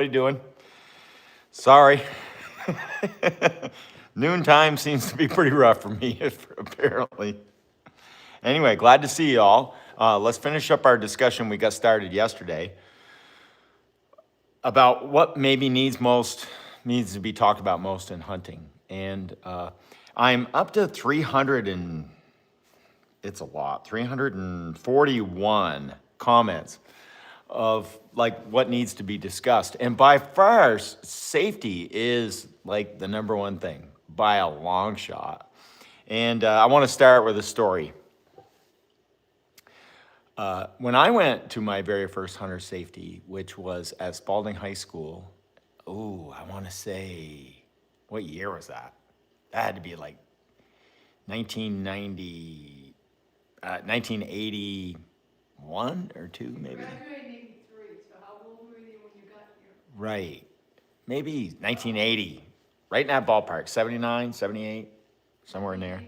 What are you doing? Sorry. Noontime seems to be pretty rough for me, apparently. Anyway, glad to see you all. Let's finish up our discussion we got started yesterday about what maybe needs to be talked about most in hunting. And I'm up to 341 comments of like what needs to be discussed. And by far, safety is like the number one thing by a long shot. And I want to start with a story. When I went to my very first hunter safety, which was at Spalding High School, I want to say, what year was that? That had to be like 1981 or two, maybe. Graduated in 83, so how old were you when you got here? Right. Maybe 1980, right in that ballpark, 79, 78, somewhere in there.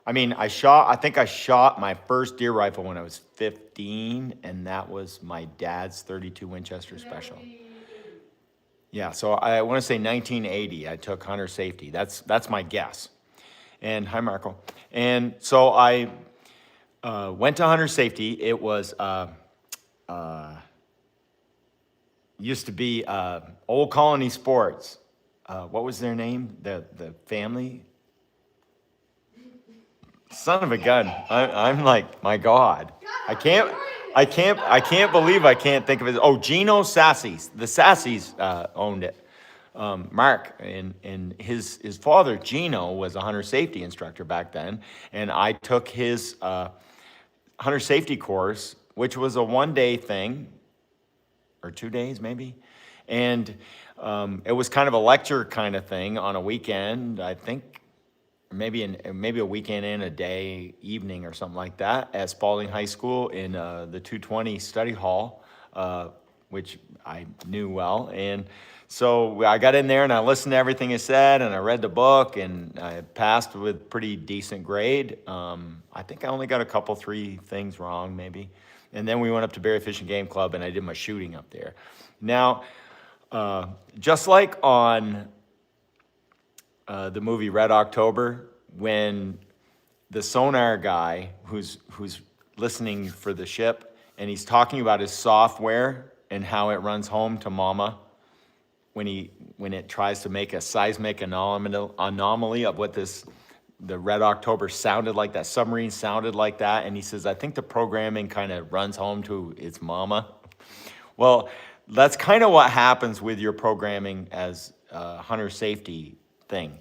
I mean, I think I shot my first deer rifle when I was 15, and that was my dad's 32 Winchester Special. Yeah, so I want to say 1980, I took hunter safety. That's my guess. And hi, Marco. And so I went to hunter safety. It was used to be Old Colony Sports. What was their name? The family. Son of a gun. I'm like, my God. I can't believe I can't think of it. Oh, Gino Sassy's. The Sassy's owned it. Mark and his father, Gino, was a hunter safety instructor back then. And I took his hunter safety course, which was a 1-day thing, or 2 days maybe. And it was kind of a lecture kind of thing on a weekend, I think. Maybe a weekend and a day, evening or something like that at Spalding High School in the 220 study hall, which I knew well. And so I got in there and I listened to everything he said and I read the book and I passed with pretty decent grade. I think I only got 3 things wrong maybe. And then we went up to Berry Fish and Game Club and I did my shooting up there. Now, just like on the movie Red October, when the sonar guy who's listening for the ship and he's talking about his software and how it runs home to mama when it tries to make a seismic anomaly of what the Red October sounded like, that submarine sounded like that, and he says, I think the programming kind of runs home to its mama. Well, that's kind of what happens with your programming as hunter safety thing.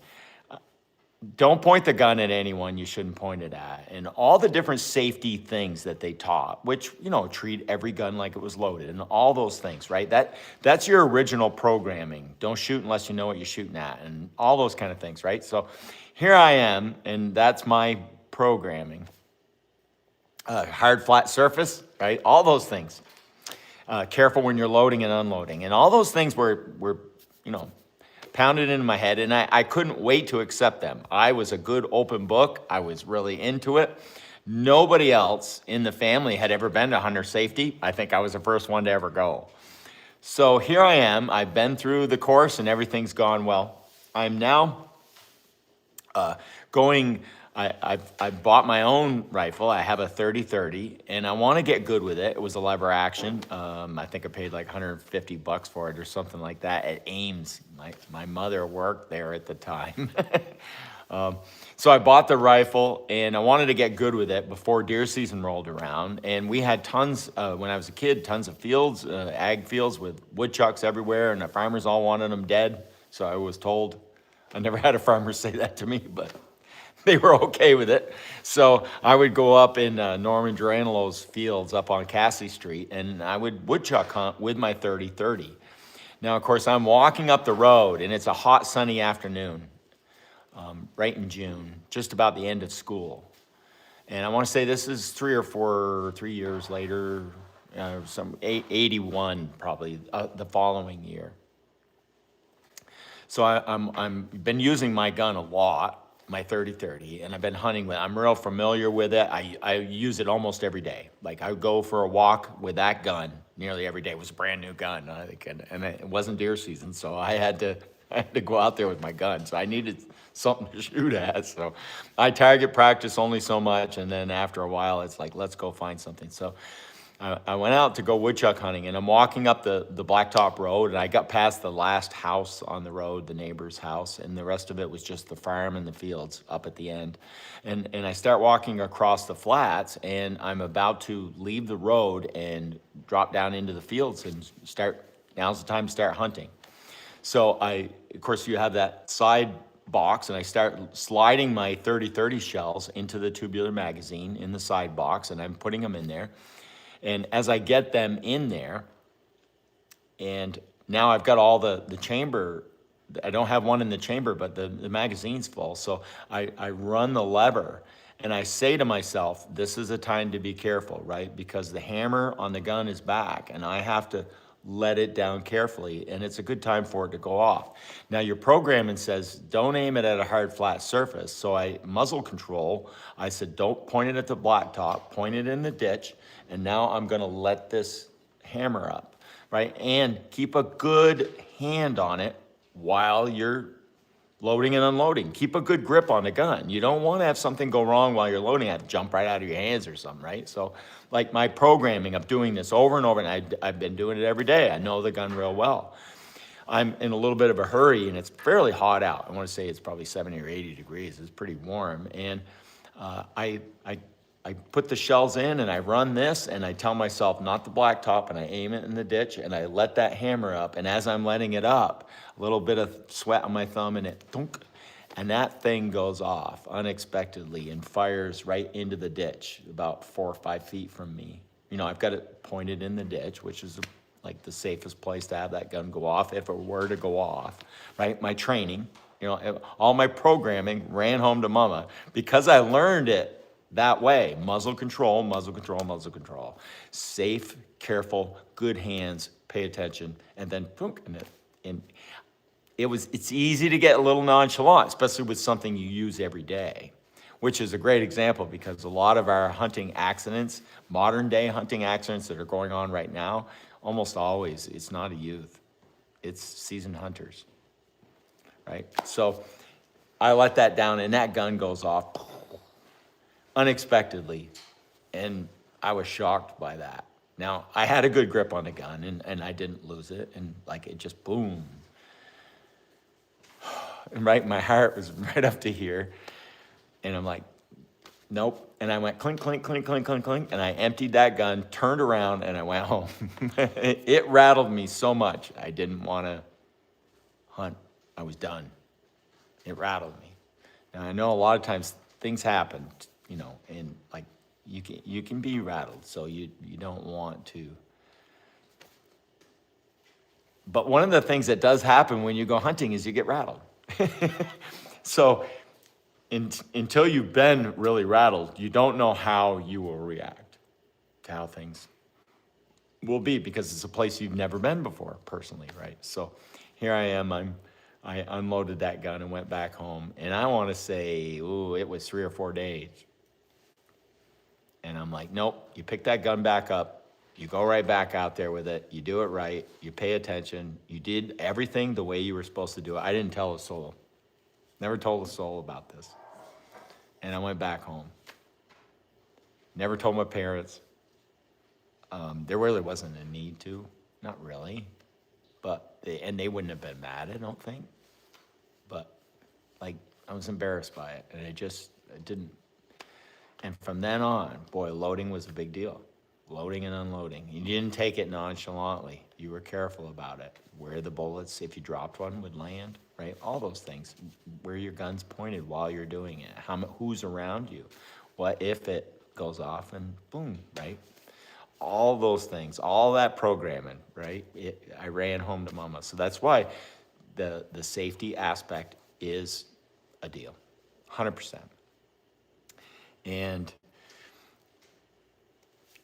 Don't point the gun at anyone you shouldn't point it at. And all the different safety things that they taught, which, treat every gun like it was loaded and all those things, right? That's your original programming. Don't shoot unless you know what you're shooting at and all those kind of things, right? So here I am, and that's my programming. Hard, flat surface, right? All those things. Careful when you're loading and unloading. And all those things were pounded into my head, and I couldn't wait to accept them. I was a good open book. I was really into it. Nobody else in the family had ever been to hunter safety. I think I was the first one to ever go. So here I am. I've been through the course, and everything's gone well. I'm now going. I bought my own rifle. I have a 30-30, and I want to get good with it. It was a lever action. I think I paid like $150 for it or something like that at Ames. My mother worked there at the time. So I bought the rifle, and I wanted to get good with it before deer season rolled around. And we had tons, when I was a kid, tons of fields, ag fields with woodchucks everywhere, and the farmers all wanted them dead. So I was told. I never had a farmer say that to me, but they were okay with it. So I would go up in Norman Duranilo's fields up on Cassie Street, and I would woodchuck hunt with my 30-30. Now, of course, I'm walking up the road, and it's a hot, sunny afternoon, right in June, just about the end of school. And I want to say this is 3 years later, 81 probably, the following year. So I'm been using my gun a lot, my 30-30, and I've been hunting with it. I'm real familiar with it. I use it almost every day. Like I would go for a walk with that gun nearly every day. It was a brand new gun, I think, and it wasn't deer season, so I had to go out there with my gun. So I needed something to shoot at. So I target practice only so much, and then after a while, it's like, let's go find something. So I went out to go woodchuck hunting, and I'm walking up the blacktop road, and I got past the last house on the road, the neighbor's house, and the rest of it was just the farm and the fields up at the end. And I start walking across the flats, and I'm about to leave the road and drop down into the fields and now's the time to start hunting. So of course, you have that side box, and I start sliding my 30-30 shells into the tubular magazine in the side box, and I'm putting them in there. And as I get them in there, and now I've got all the chamber, I don't have one in the chamber, but the magazine's full. So I run the lever, and I say to myself, this is a time to be careful, right? Because the hammer on the gun is back, and I have to let it down carefully, and it's a good time for it to go off. Now, your programming says, don't aim it at a hard, flat surface. So muzzle control, I said, don't point it at the blacktop, point it in the ditch, and now I'm gonna let this hammer up, right? And keep a good hand on it while you're loading and unloading. Keep a good grip on the gun. You don't want to have something go wrong while you're loading, have it jump right out of your hands or something, right? So like my programming of doing this over and over, and I've been doing it every day. I know the gun real well. I'm in a little bit of a hurry, and it's fairly hot out. I want to say it's probably 70 or 80 degrees. It's pretty warm. And I put the shells in, and I run this, and I tell myself not the blacktop, and I aim it in the ditch, and I let that hammer up. And as I'm letting it up, a little bit of sweat on my thumb, and it thunk, and that thing goes off unexpectedly and fires right into the ditch about 4 or 5 feet from me. You know, I've got it pointed in the ditch, which is like the safest place to have that gun go off if it were to go off, right? My training, you know, all my programming ran home to mama because I learned it that way. Muzzle control, muzzle control, muzzle control. Safe, careful, good hands, pay attention, and then boom, and it's easy to get a little nonchalant, especially with something you use every day, which is a great example because a lot of our hunting accidents, modern day hunting accidents that are going on right now, almost always, it's not a youth, it's seasoned hunters, right? So I let that down, and that gun goes off unexpectedly, and I was shocked by that. Now, I had a good grip on the gun, and I didn't lose it, and like it just boom. And right, my heart was right up to here, and I'm like, nope. And I went clink, clink, clink, clink, clink, clink, and I emptied that gun, turned around, and I went home. It rattled me so much, I didn't want to hunt. I was done. It rattled me. Now, I know a lot of times things happen, you know, and like you can be rattled, so you don't want to. But one of the things that does happen when you go hunting is you get rattled. So until you've been really rattled, you don't know how you will react to how things will be, because it's a place you've never been before personally, right? So here I am, I unloaded that gun and went back home, and I want to say, ooh, it was 3 or 4 days. And I'm like, nope, you pick that gun back up, you go right back out there with it, you do it right, you pay attention, you did everything the way you were supposed to do it. I didn't tell a soul. Never told a soul about this. And I went back home. Never told my parents. There really wasn't a need to, not really. But they wouldn't have been mad, I don't think. But like, I was embarrassed by it, and I didn't. And from then on, boy, loading was a big deal. Loading and unloading. You didn't take it nonchalantly. You were careful about it. Where the bullets, if you dropped one, would land, right? All those things. Where your gun's pointed while you're doing it. Who's around you? What if it goes off and boom, right? All those things, all that programming, right? I ran home to mama. So that's why the safety aspect is a deal, 100%. And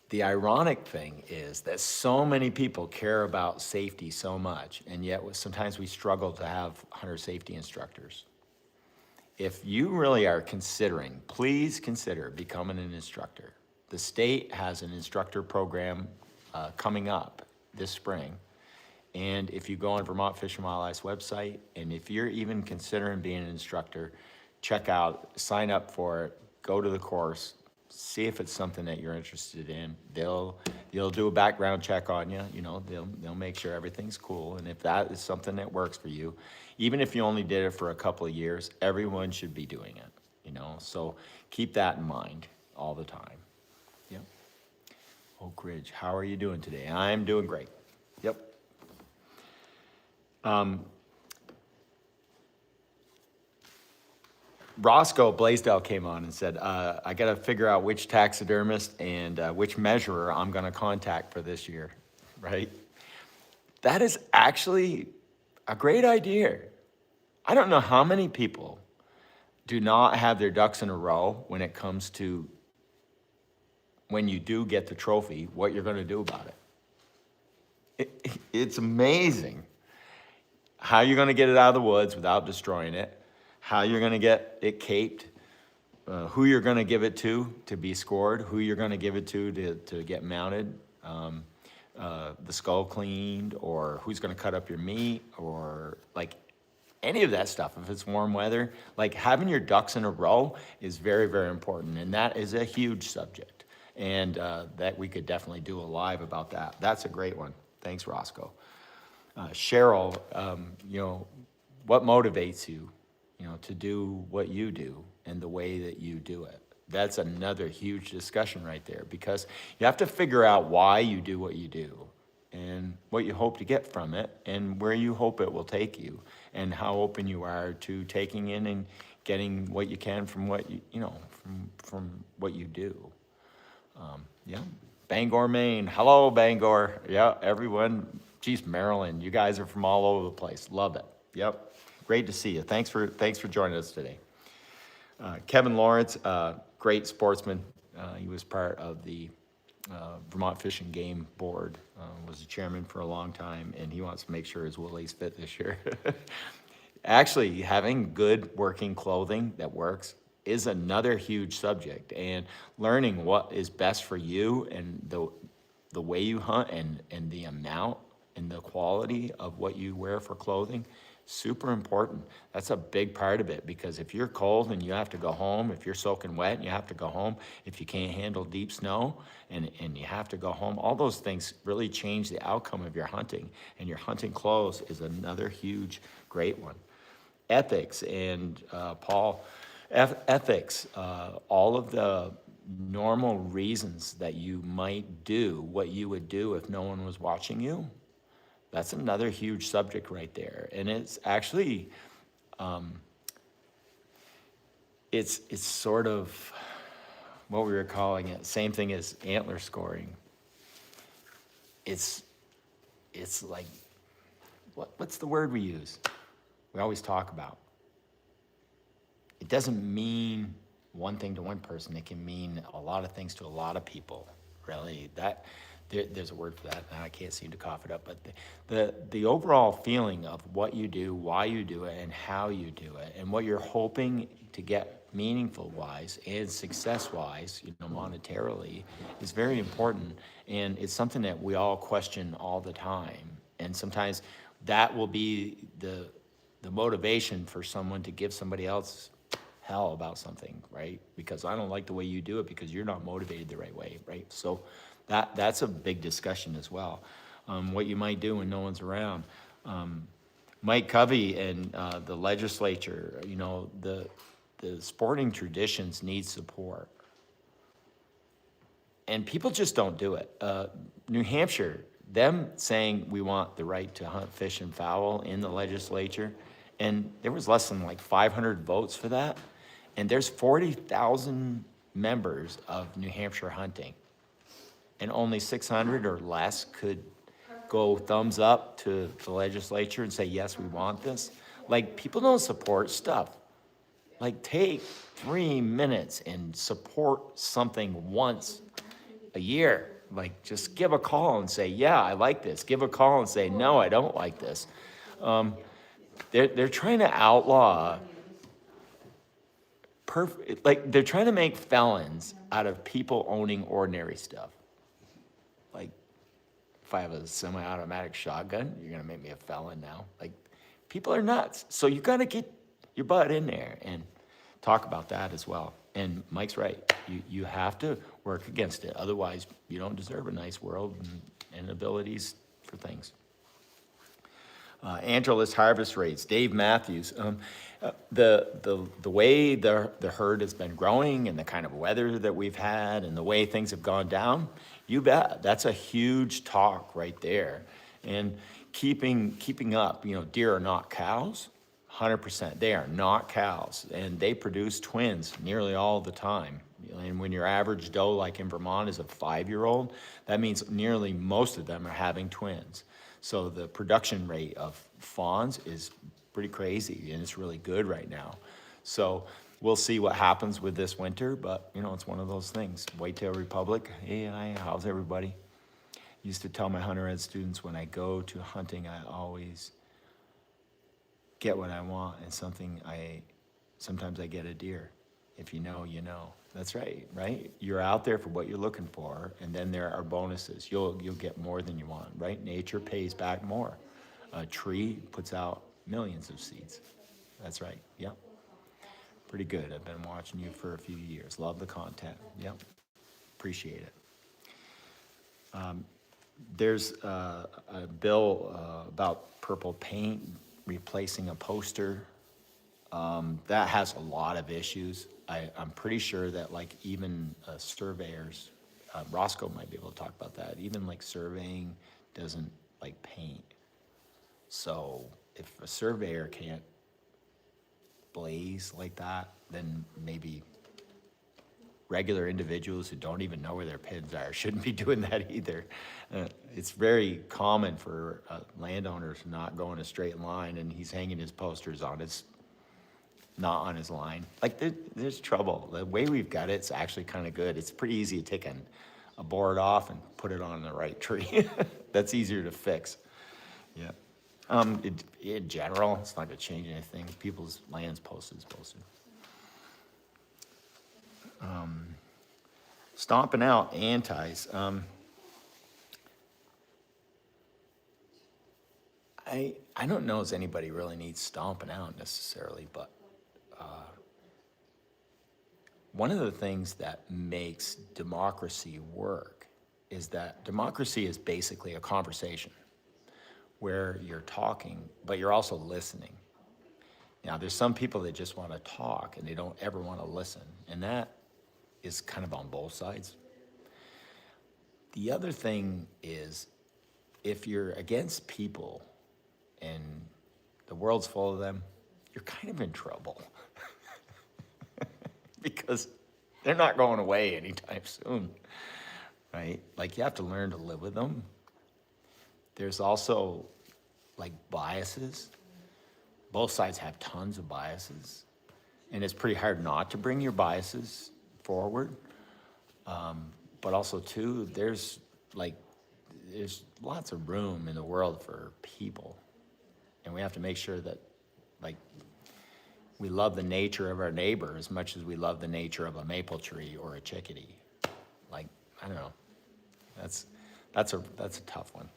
the ironic thing is that so many people care about safety so much, and yet sometimes we struggle to have hunter safety instructors. If you really are considering, please consider becoming an instructor. The state has an instructor program coming up this spring. And if you go on Vermont Fish and Wildlife's website, and if you're even considering being an instructor, check out, sign up for it, go to the course, see if it's something that you're interested in. They'll do a background check on you, they'll make sure everything's cool. And if that is something that works for you, even if you only did it for a couple of years, everyone should be doing it, So keep that in mind all the time. Yep. Oak Ridge, how are you doing today? I'm doing great. Yep. Roscoe Blaisdell came on and said, I got to figure out which taxidermist and which measurer I'm going to contact for this year, right? That is actually a great idea. I don't know how many people do not have their ducks in a row when it comes to when you do get the trophy, what you're going to do about it. It's amazing how you're going to get it out of the woods without destroying it, how you're going to get it caped, who you're going to give it to be scored, who you're going to give it to get mounted, the skull cleaned, or who's going to cut up your meat, or like any of that stuff. If it's warm weather, like having your ducks in a row is very, very important. And that is a huge subject. And that we could definitely do a live about that. That's a great one. Thanks, Roscoe. Cheryl, what motivates you, to do what you do and the way that you do it? That's another huge discussion right there, because you have to figure out why you do what you do and what you hope to get from it and where you hope it will take you and how open you are to taking in and getting what you can from what from what you do. Yeah, Bangor, Maine. Hello, Bangor. Yeah, everyone. Geez, Maryland, you guys are from all over the place. Love it. Yep, great to see you. Thanks for joining us today. Kevin Lawrence, great sportsman. He was part of the Vermont Fish and Game Board, was the chairman for a long time, and he wants to make sure his woolies fit this year. Actually, having good working clothing that works is another huge subject, and learning what is best for you and the way you hunt and the amount and the quality of what you wear for clothing, super important. That's a big part of it, because if you're cold and you have to go home, if you're soaking wet and you have to go home, if you can't handle deep snow and you have to go home, all those things really change the outcome of your hunting, and your hunting clothes is another huge, great one. Ethics, and Paul, ethics, all of the normal reasons that you might do what you would do if no one was watching you. That's another huge subject right there. And it's actually, it's sort of what we were calling it, same thing as antler scoring. It's like, what's the word we use? We always talk about. It doesn't mean one thing to one person. It can mean a lot of things to a lot of people, really. There's a word for that, and I can't seem to cough it up, but the overall feeling of what you do, why you do it, and how you do it, and what you're hoping to get meaningful-wise and success-wise, monetarily, is very important, and it's something that we all question all the time, and sometimes that will be the motivation for someone to give somebody else hell about something, right? Because I don't like the way you do it because you're not motivated the right way, right? So that's a big discussion as well. What you might do when no one's around. Mike Covey and the legislature, the sporting traditions need support. And people just don't do it. New Hampshire, them saying we want the right to hunt, fish, and fowl in the legislature, and there was less than like 500 votes for that. And there's 40,000 members of New Hampshire hunting. And only 600 or less could go thumbs up to the legislature and say, yes, we want this. Like, people don't support stuff. Like, take 3 minutes and support something once a year. Like, just give a call and say, yeah, I like this. Give a call and say, no, I don't like this. They're trying to outlaw they're trying to make felons out of people owning ordinary stuff. Like, I have a semi-automatic shotgun, you're gonna make me a felon now. Like, people are nuts. So you gotta get your butt in there and talk about that as well. And Mike's right. You have to work against it. Otherwise, you don't deserve a nice world and abilities for things. Angelus harvest rates, Dave Matthews. The way the herd has been growing and the kind of weather that we've had and the way things have gone down, you bet. That's a huge talk right there. And keeping up, deer are not cows, 100%. They are not cows, and they produce twins nearly all the time. And when your average doe, like in Vermont, is a 5-year-old, that means nearly most of them are having twins. So the production rate of fawns is pretty crazy, and it's really good right now. So we'll see what happens with this winter, but it's one of those things. Whitetail Republic, hey, hi, how's everybody? Used to tell my hunter ed students, when I go to hunting, I always get what I want, and sometimes I get a deer. If you know, you know. That's right? You're out there for what you're looking for, and then there are bonuses. You'll get more than you want, right? Nature pays back more. A tree puts out millions of seeds. That's right, yep. Pretty good. I've been watching you for a few years. Love the content, yep. Appreciate it. There's a bill about purple paint replacing a poster. That has a lot of issues. I'm pretty sure that even surveyors, Roscoe might be able to talk about that. Even surveying doesn't like paint. So if a surveyor can't blaze like that, then maybe regular individuals who don't even know where their pins are shouldn't be doing that either. It's very common for landowners to not go in a straight line, and he's hanging his posters not on his line. There's trouble. The way we've got it's actually kind of good. It's pretty easy to take a board off and put it on the right tree. That's easier to fix. Yeah. In general, it's not gonna change anything. People's land's posted is posted. Stomping out antis. I don't know if anybody really needs stomping out necessarily, but one of the things that makes democracy work is that democracy is basically a conversation where you're talking, but you're also listening. Now, there's some people that just want to talk and they don't ever want to listen, and that is kind of on both sides. The other thing is, if you're against people and the world's full of them, you're kind of in trouble. Because they're not going away anytime soon, right? You have to learn to live with them. There's also biases. Both sides have tons of biases, and it's pretty hard not to bring your biases forward. But also too, there's lots of room in the world for people, and we have to make sure that we love the nature of our neighbor as much as we love the nature of a maple tree or a chickadee. I don't know. That's a tough one.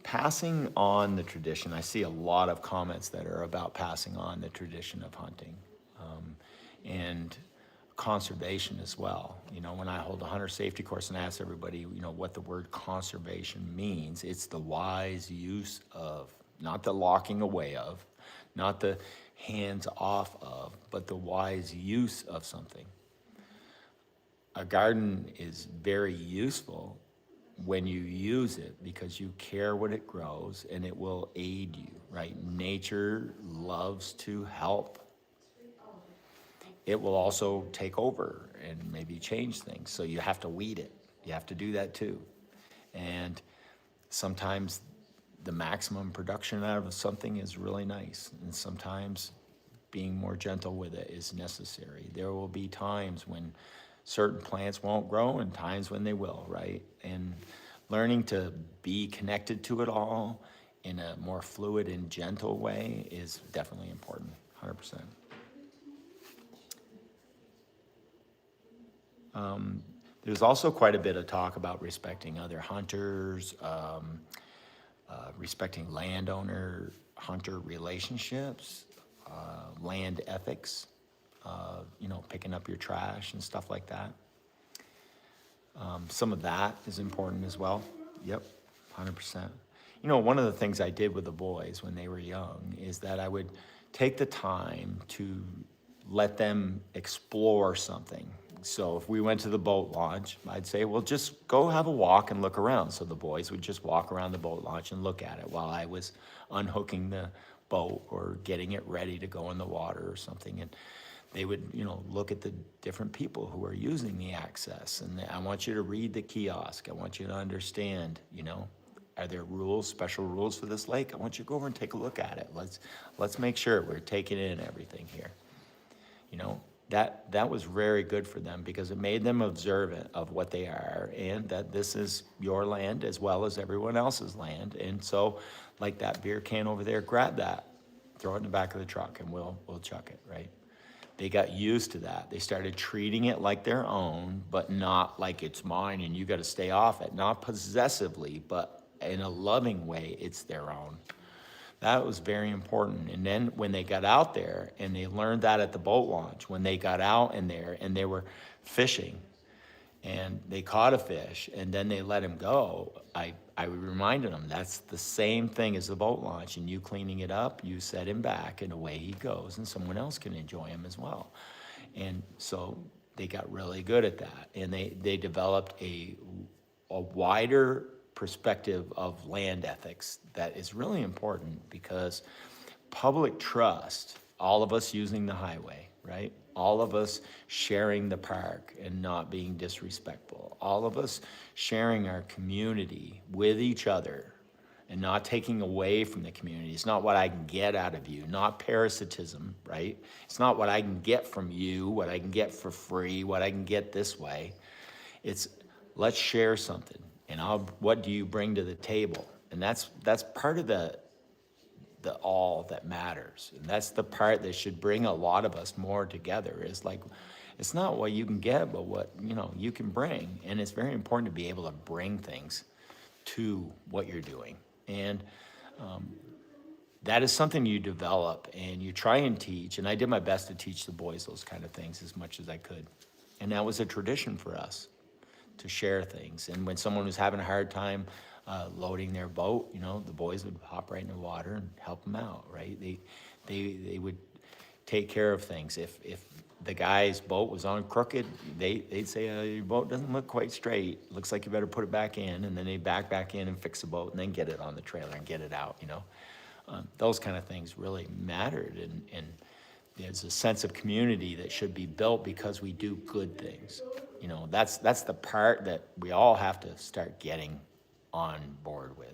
Passing on the tradition. I see a lot of comments that are about passing on the tradition of hunting, and conservation as well. When I hold a hunter safety course and ask everybody, what the word conservation means, it's the wise use of, not the locking away of, not the hands off of, but the wise use of something. A garden is very useful when you use it because you care what it grows and it will aid you, right? Nature loves to help. It will also take over and maybe change things. So you have to weed it. You have to do that too. And sometimes the maximum production out of something is really nice. And sometimes being more gentle with it is necessary. There will be times when certain plants won't grow and times when they will, right? And learning to be connected to it all in a more fluid and gentle way is definitely important, 100%. There's also quite a bit of talk about respecting other hunters, respecting landowner-hunter relationships, land ethics, picking up your trash and stuff like that. Some of that is important as well. Yep, 100%. One of the things I did with the boys when they were young is that I would take the time to let them explore something. So if we went to the boat launch, I'd say, well, just go have a walk and look around. So the boys would just walk around the boat launch and look at it while I was unhooking the boat or getting it ready to go in the water or something. And they would, look at the different people who are using the access. And I want you to read the kiosk. I want you to understand, are there rules, special rules for this lake? I want you to go over and take a look at it. Let's make sure we're taking in everything here. That was very good for them because it made them observant of what they are and that this is your land as well as everyone else's land. And so, like that beer can over there, grab that, throw it in the back of the truck, and we'll chuck it, right? They got used to that. They started treating it like their own, but not like it's mine and you got to stay off it. Not possessively, but in a loving way, it's their own. That was very important. And then when they got out there, and they learned that at the boat launch, when they got out in there and they were fishing and they caught a fish and then they let him go, I reminded them that's the same thing as the boat launch, and you cleaning it up, you set him back and away he goes, and someone else can enjoy him as well. And so they got really good at that, and they developed a wider perspective of land ethics that is really important because public trust, all of us using the highway, right? All of us sharing the park and not being disrespectful. All of us sharing our community with each other and not taking away from the community. It's not what I can get out of you, not parasitism, right? It's not what I can get from you, what I can get for free, what I can get this way. It's let's share something. And what do you bring to the table? And that's part of the all that matters. And that's the part that should bring a lot of us more together. Is like, it's not what you can get, but what you can bring. And it's very important to be able to bring things to what you're doing. And that is something you develop and you try and teach. And I did my best to teach the boys those kind of things as much as I could. And that was a tradition for us, to share things. And when someone was having a hard time loading their boat, the boys would hop right in the water and help them out, right? They would take care of things. If the guy's boat was on crooked, they'd say, your boat doesn't look quite straight. Looks like you better put it back in. And then they'd back in and fix the boat and then get it on the trailer and get it out, Those kind of things really mattered. And there's a sense of community that should be built because we do good things. That's the part that we all have to start getting on board with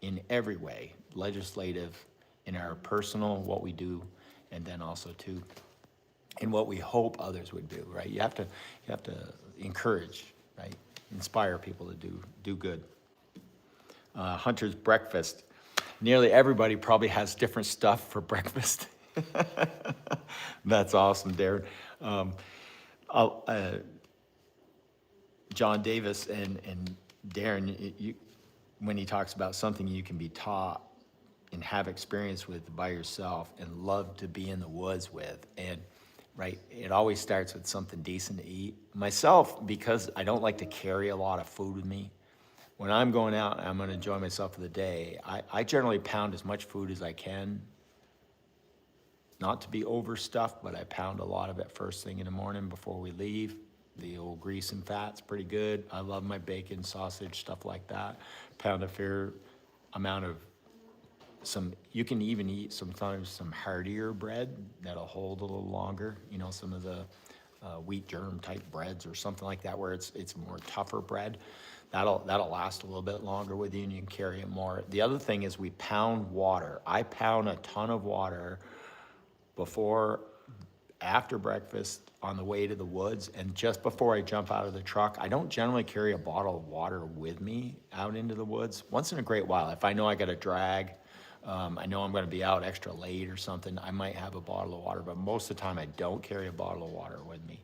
in every way, legislative, in our personal, what we do, and then also too, in what we hope others would do, right? You have to encourage, right? Inspire people to do good. Hunter's breakfast. Nearly everybody probably has different stuff for breakfast. That's awesome, Darren. John Davis and Darren, when he talks about something you can be taught and have experience with by yourself and love to be in the woods with, and right, it always starts with something decent to eat. Myself, because I don't like to carry a lot of food with me, when I'm going out and I'm going to enjoy myself for the day, I generally pound as much food as I can. Not to be overstuffed, but I pound a lot of it first thing in the morning before we leave. The old grease and fat's pretty good. I love my bacon, sausage, stuff like that. Pound a fair amount of you can even eat sometimes some heartier bread that'll hold a little longer. Some of the wheat germ type breads or something like that where it's more tougher bread. That'll last a little bit longer with you and you can carry it more. The other thing is we pound water. I pound a ton of water before, after breakfast on the way to the woods, and just before I jump out of the truck. I don't generally carry a bottle of water with me out into the woods. Once in a great while, if I know I got to drag, I know I'm going to be out extra late or something, I might have a bottle of water, but most of the time I don't carry a bottle of water with me.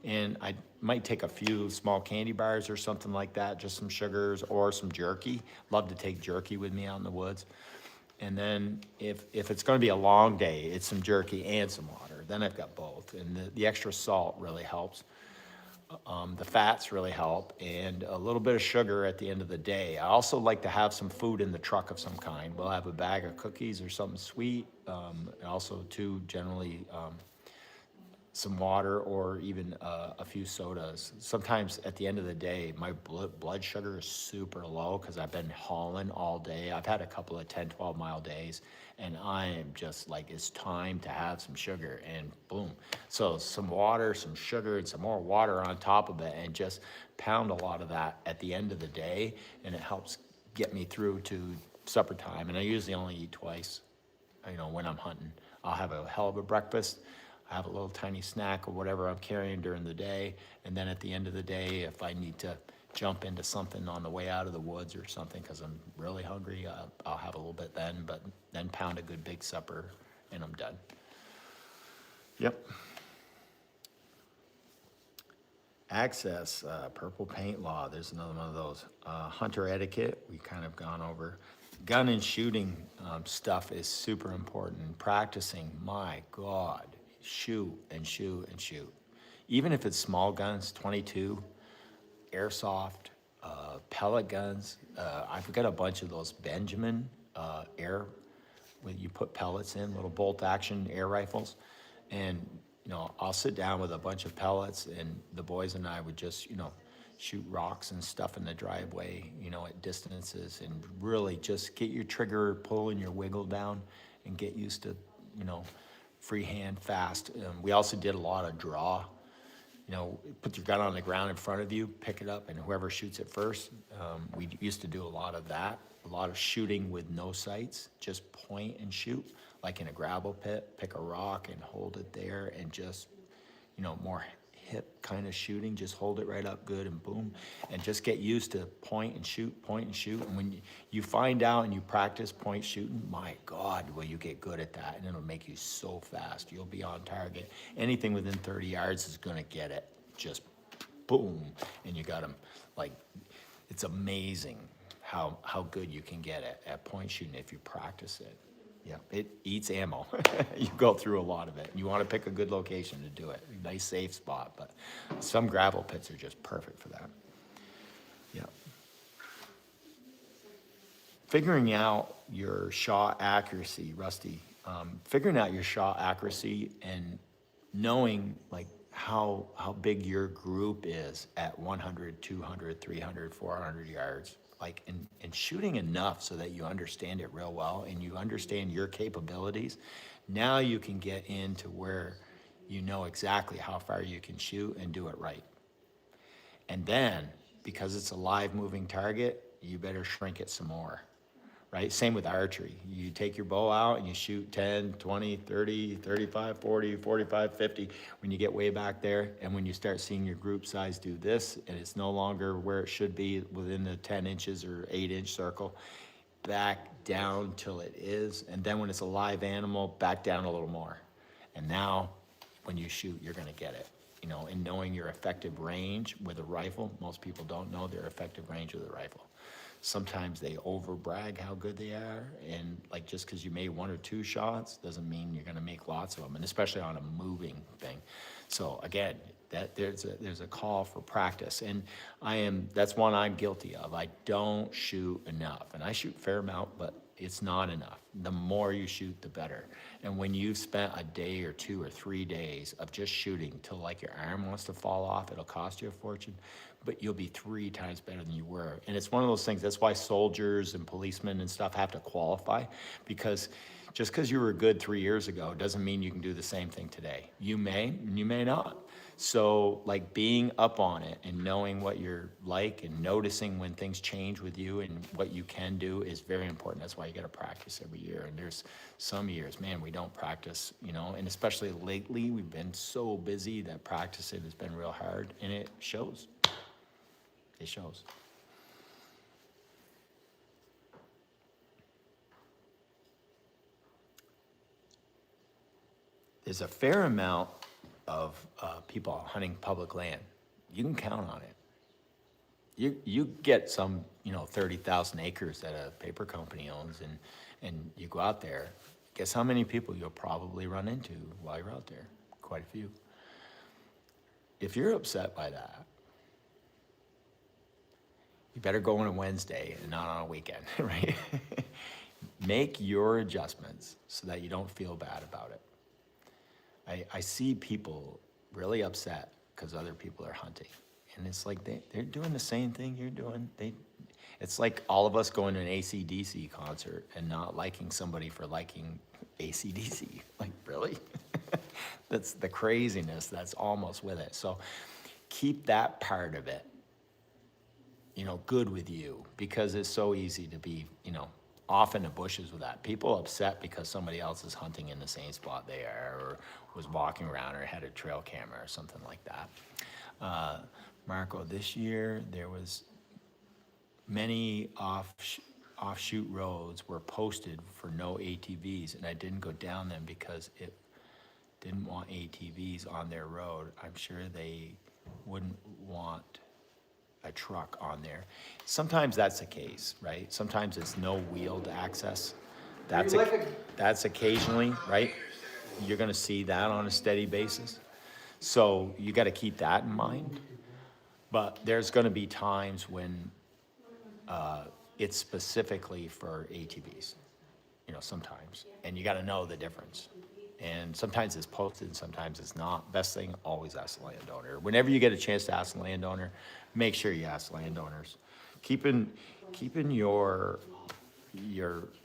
And I might take a few small candy bars or something like that, just some sugars or some jerky. Love to take jerky with me out in the woods. And then if it's going to be a long day, it's some jerky and some water. Then I've got both. And the extra salt really helps. The fats really help, and a little bit of sugar at the end of the day. I also like to have some food in the truck of some kind. We'll have a bag of cookies or something sweet. And also, too, generally some water or even a few sodas. Sometimes at the end of the day, my blood sugar is super low because I've been hauling all day. I've had a couple of 10, 12-mile days, and I am just like, it's time to have some sugar, and boom. So some water, some sugar, and some more water on top of it, and just pound a lot of that at the end of the day, and it helps get me through to supper time. And I usually only eat twice, when I'm hunting. I'll have a hell of a breakfast, have a little tiny snack or whatever I'm carrying during the day, and then at the end of the day, if I need to jump into something on the way out of the woods or something because I'm really hungry, I'll have a little bit then, but then pound a good big supper and I'm done. Yep. Access, purple paint law, there's another one of those. Hunter etiquette, we kind of gone over. Gun and shooting stuff is super important. Practicing, my God. Shoot and shoot and shoot. Even if it's small guns, 22, airsoft, pellet guns. I've got a bunch of those Benjamin air, when you put pellets in, little bolt action air rifles. And, I'll sit down with a bunch of pellets, and the boys and I would just, shoot rocks and stuff in the driveway, at distances, and really just get your trigger pull and your wiggle down and get used to, freehand fast. We also did a lot of draw. Put your gun on the ground in front of you, pick it up, and whoever shoots it first. We used to do a lot of that, a lot of shooting with no sights, just point and shoot, like in a gravel pit, pick a rock and hold it there, and just, more hip kind of shooting, just hold it right up good and boom, and just get used to point and shoot. And when you find out and you practice point shooting, my God, will you get good at that, and it'll make you so fast. You'll be on target. Anything within 30 yards is gonna get it, just boom, and you got them. Like, it's amazing how good you can get at point shooting if you practice it. Yeah, it eats ammo. You go through a lot of it. You want to pick a good location to do it. A nice safe spot, but some gravel pits are just perfect for that. Yeah. Figuring out your shot accuracy, Rusty. Figuring out your shot accuracy and knowing like how big your group is at 100, 200, 300, 400 yards. Like, and shooting enough so that you understand it real well and you understand your capabilities. Now you can get into where you know exactly how far you can shoot and do it right. And then, because it's a live moving target, you better shrink it some more, right? Same with archery. You take your bow out and you shoot 10, 20, 30, 35, 40, 45, 50. When you get way back there, and when you start seeing your group size do this, and it's no longer where it should be within the 10 inches or 8-inch circle, back down till it is. And then when it's a live animal, back down a little more. And now, when you shoot, you're gonna get it. And knowing your effective range with a rifle, most people don't know their effective range with a rifle. Sometimes they over brag how good they are, and like just because you made 1 or 2 shots doesn't mean you're going to make lots of them, and especially on a moving thing. So again, that there's a call for practice, and that's one I'm guilty of. I don't shoot enough, and I shoot a fair amount, but it's not enough. The more you shoot, the better. And when you've spent a day or 2 or 3 days of just shooting till like your arm wants to fall off, it'll cost you a fortune, but you'll be 3 times better than you were. And it's one of those things, that's why soldiers and policemen and stuff have to qualify, because just because you were good 3 years ago doesn't mean you can do the same thing today. You may, and you may not. So like being up on it and knowing what you're like and noticing when things change with you and what you can do is very important. That's why you got to practice every year. And there's some years, man, we don't practice, you know, and especially lately we've been so busy that practicing has been real hard, and it shows. It shows. There's a fair amount of people hunting public land. You can count on it. You get some, you know, 30,000 acres that a paper company owns, and you go out there. Guess how many people you'll probably run into while you're out there? Quite a few. If you're upset by that, you better go on a Wednesday and not on a weekend, right? Make your adjustments so that you don't feel bad about it. I see people really upset because other people are hunting. And it's like they're doing the same thing you're doing. It's like all of us going to an AC/DC concert and not liking somebody for liking AC/DC. Like, really? That's the craziness that's almost with it. So keep that part of it, you know, good with you, because it's so easy to be, you know, off in the bushes with that. People upset because somebody else is hunting in the same spot they are, or was walking around, or had a trail camera or something like that. Marco, this year there was many offshoot roads were posted for no ATVs, and I didn't go down them because it didn't want ATVs on their road. I'm sure they wouldn't want a truck on there. Sometimes that's the case, right? Sometimes it's no wheeled access. That's occasionally, right? You're gonna see that on a steady basis. So you gotta keep that in mind. But there's gonna be times when it's specifically for ATVs, you know, sometimes. And you gotta know the difference. And sometimes it's posted and sometimes it's not. Best thing, always ask the landowner. Whenever you get a chance to ask the landowner, make sure you ask landowners. Keeping your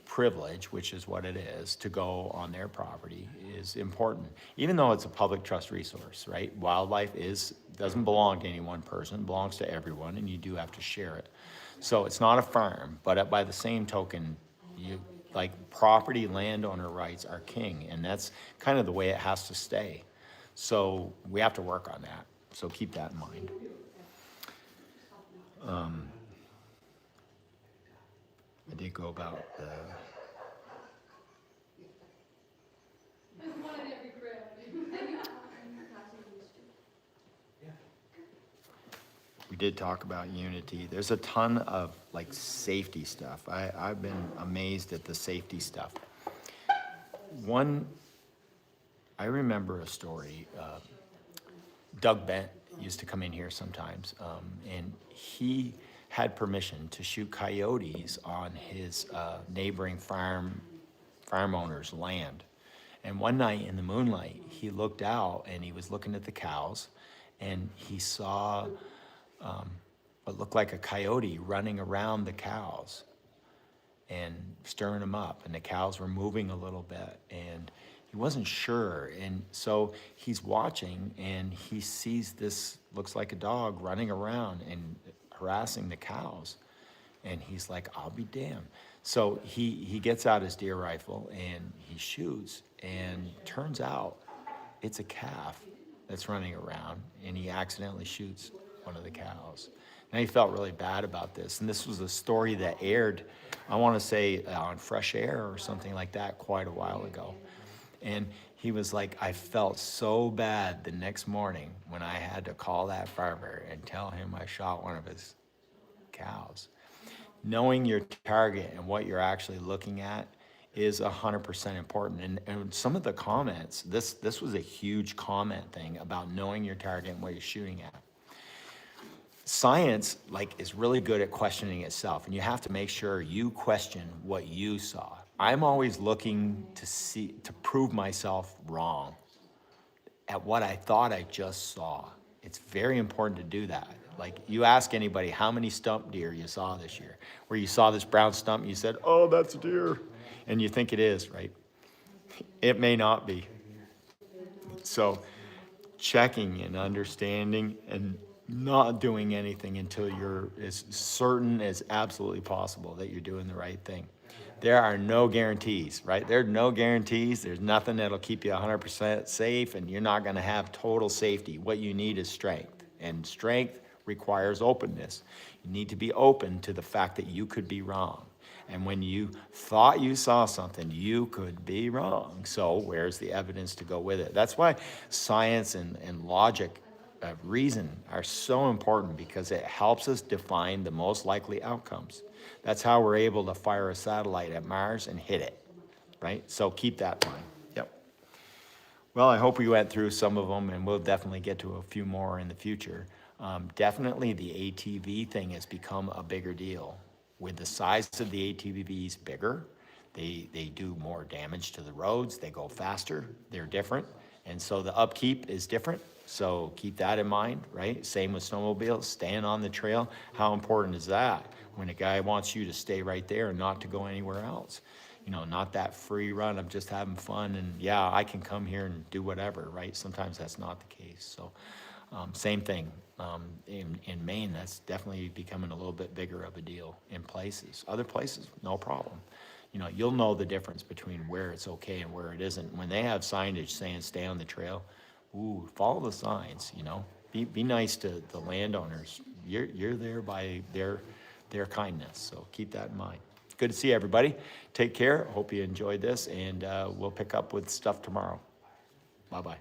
privilege, which is what it is, to go on their property is important. Even though it's a public trust resource, right? Wildlife doesn't belong to any one person, it belongs to everyone, and you do have to share it. So it's not a farm, but by the same token, like property landowner rights are king, and that's kind of the way it has to stay. So we have to work on that. So keep that in mind. I did go about There's one in every crib. we did talk about unity. There's a ton of like safety stuff. I've been amazed at the safety stuff. I remember a story. Doug Bent used to come in here sometimes, and he had permission to shoot coyotes on his neighboring farm owner's land. And one night in the moonlight, he looked out and he was looking at the cows, and he saw what looked like a coyote running around the cows and stirring them up, and the cows were moving a little bit, and he wasn't sure. And so he's watching and he sees this, looks like a dog running around and harassing the cows, and he's like, I'll be damned. So he gets out his deer rifle and he shoots, and turns out it's a calf that's running around, and he accidentally shoots one of the cows. Now he felt really bad about this, and this was a story that aired, I want to say on Fresh Air or something like that quite a while ago. And he was like, I felt so bad the next morning when I had to call that farmer and tell him I shot one of his cows. Knowing your target and what you're actually looking at is 100% important. And some of the comments, this was a huge comment thing about knowing your target and what you're shooting at. Science is really good at questioning itself, and you have to make sure you question what you saw. I'm always looking to prove myself wrong at what I thought I just saw. It's very important to do that. Like, you ask anybody how many stump deer you saw this year, where you saw this brown stump and you said, oh, that's a deer, and you think it is, right? It may not be. So checking and understanding and not doing anything until you're as certain as absolutely possible that you're doing the right thing. There are no guarantees, right? There are no guarantees. There's nothing that'll keep you 100% safe, and you're not going to have total safety. What you need is strength, and strength requires openness. You need to be open to the fact that you could be wrong. And when you thought you saw something, you could be wrong. So where's the evidence to go with it? That's why science and logic of reason are so important, because it helps us define the most likely outcomes. That's how we're able to fire a satellite at Mars and hit it, right? So keep that in mind. Yep. Well, I hope we went through some of them, and we'll definitely get to a few more in the future. Definitely the ATV thing has become a bigger deal. With the size of the ATVs bigger, they do more damage to the roads, they go faster, they're different, and so the upkeep is different. So keep that in mind, right? Same with snowmobiles, staying on the trail. How important is that when a guy wants you to stay right there and not to go anywhere else? You know, not that free run of just having fun and yeah, I can come here and do whatever, right? Sometimes that's not the case. So same thing. In Maine, that's definitely becoming a little bit bigger of a deal in places. Other places, no problem. You know, you'll know the difference between where it's okay and where it isn't. When they have signage saying stay on the trail, ooh, follow the signs, you know. Be nice to the landowners. You're there by their kindness, so keep that in mind. Good to see everybody. Take care. Hope you enjoyed this, and we'll pick up with stuff tomorrow. Bye-bye.